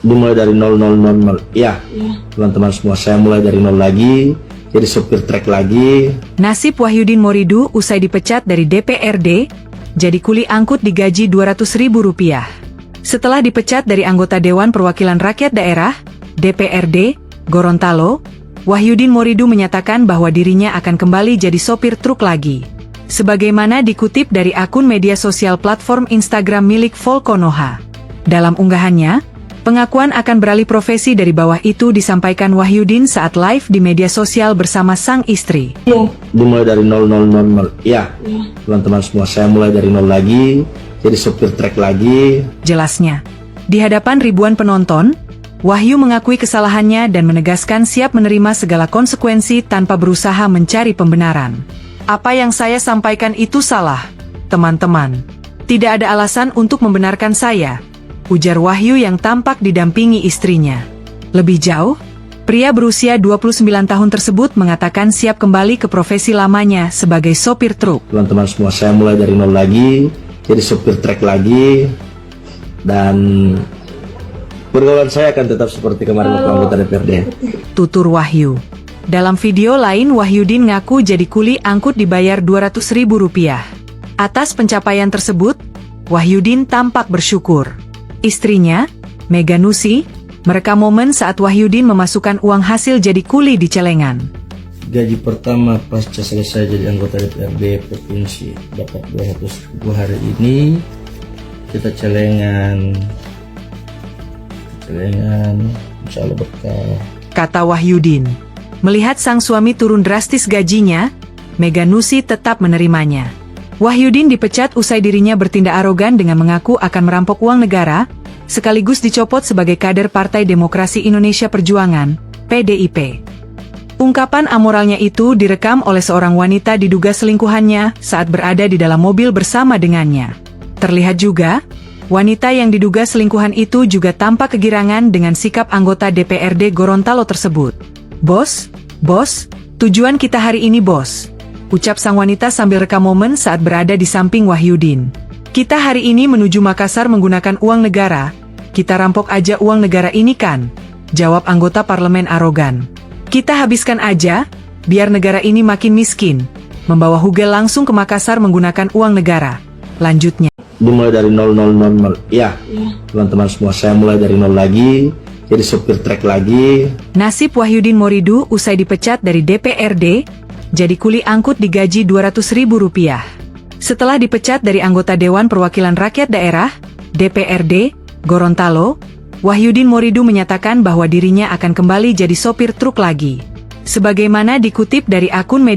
dimulai dari 0000. Ya, teman-teman semua, saya mulai dari nol lagi, jadi sopir trek lagi. Nasib Wahyudin Moridu usai dipecat dari DPRD, jadi kuli angkut digaji Rp200.000. Setelah dipecat dari anggota Dewan Perwakilan Rakyat Daerah, DPRD, Gorontalo, Wahyudin Moridu menyatakan bahwa dirinya akan kembali jadi sopir truk lagi. Sebagaimana dikutip dari akun media sosial platform Instagram milik Volkonoha. Dalam unggahannya, pengakuan akan beralih profesi dari bawah itu disampaikan Wahyudin saat live di media sosial bersama sang istri. Dimulai dari 0000. Ya, teman-teman semua, saya mulai dari nol lagi, jadi sopir trek lagi. Jelasnya, di hadapan ribuan penonton, Wahyu mengakui kesalahannya dan menegaskan siap menerima segala konsekuensi tanpa berusaha mencari pembenaran. Apa yang saya sampaikan itu salah, teman-teman. Tidak ada alasan untuk membenarkan saya, ujar Wahyu yang tampak didampingi istrinya. Lebih jauh, pria berusia 29 tahun tersebut mengatakan siap kembali ke profesi lamanya sebagai sopir truk. Teman-teman semua, saya mulai dari nol lagi, jadi sopir trek lagi. Dan pergaulan saya akan tetap seperti kemarin waktu anggota DPRD. Tutur Wahyu. Dalam video lain, Wahyudin ngaku jadi kuli angkut dibayar Rp200.000. Atas pencapaian tersebut, Wahyudin tampak bersyukur. Istrinya, Mega Nusi, merekam momen saat Wahyudin memasukkan uang hasil jadi kuli di celengan. Gaji pertama pasca selesai jadi anggota DPRD Provinsi dapat Rp200.000. Hari ini kita celengan, insya Allah berkah, kata Wahyudin. Melihat sang suami turun drastis gajinya, Mega Nusi tetap menerimanya. Wahyudin dipecat usai dirinya bertindak arogan dengan mengaku akan merampok uang negara, sekaligus dicopot sebagai kader Partai Demokrasi Indonesia Perjuangan, PDIP. Ungkapan amoralnya itu direkam oleh seorang wanita diduga selingkuhannya saat berada di dalam mobil bersama dengannya. Terlihat juga, wanita yang diduga selingkuhan itu juga tampak kegirangan dengan sikap anggota DPRD Gorontalo tersebut. Bos, tujuan kita hari ini bos, ucap sang wanita sambil rekam momen saat berada di samping Wahyudin. Kita hari ini menuju Makassar menggunakan uang negara, kita rampok aja uang negara ini kan, jawab anggota parlemen arogan. Kita habiskan aja, biar negara ini makin miskin, membawa Hugel langsung ke Makassar menggunakan uang negara, lanjutnya. Dimulai dari 0000. Ya, teman-teman semua, saya mulai dari nol lagi, jadi sopir trek lagi. Nasib Wahyudin Moridu usai dipecat dari DPRD, jadi kuli angkut digaji Rp200.000. Setelah dipecat dari anggota Dewan Perwakilan Rakyat Daerah, DPRD, Gorontalo, Wahyudin Moridu menyatakan bahwa dirinya akan kembali jadi sopir truk lagi. Sebagaimana dikutip dari akun media